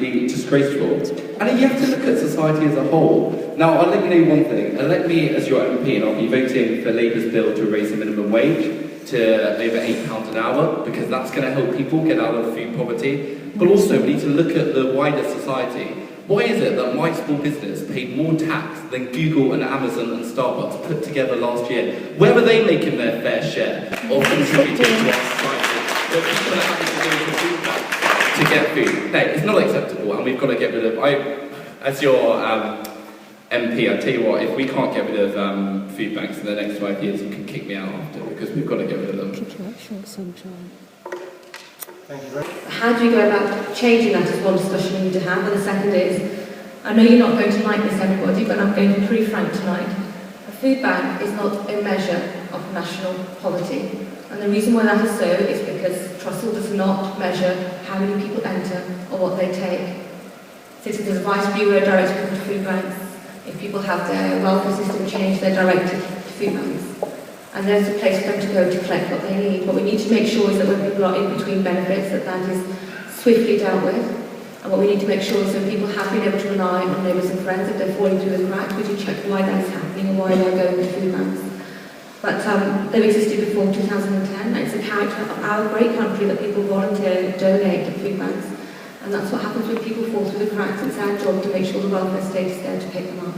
absolutely disgraceful. And you have to look at society as a whole. Now, I'll let you know one thing. Elect me as your MP, and I'll be voting for Labour's bill to raise the minimum wage to over £8 an hour, because that's going to help people get out of food poverty. But also, we need to look at the wider society. Why is it that my small business paid more tax than Google and Amazon and Starbucks put together last year? Where were they making their fair share of contributing to our society? Where people are having to go to food banks to get food. No, it's not acceptable, and we've got to get rid of. As your MP, I tell you what, if we can't get rid of food banks in the next 5 years, you can kick me out after, because we've got to get rid of them. Thank you very much. How do you go about changing that is one discussion we need to have, and the second is, I know you're not going to like this, everybody, but I'm going to be pretty frank tonight. A food bank is not a measure of national poverty, and the reason why that is so is because Trussell does not measure how many people enter or what they take. Citizens Advice Bureau directs people to food banks. If people have their welfare system changed, they're directed to food banks. And there's a place for them to go to collect what they need. What we need to make sure is that when people are in between benefits, that is swiftly dealt with. And what we need to make sure is that people have been able to rely on neighbours and friends if they're falling through the cracks, we do check why that is happening and why they're going to food banks. But they've existed before 2010, and it's a character of our great country that people volunteer, donate to food banks. And that's what happens when people fall through the cracks. It's our job to make sure the welfare state is there to pick them up.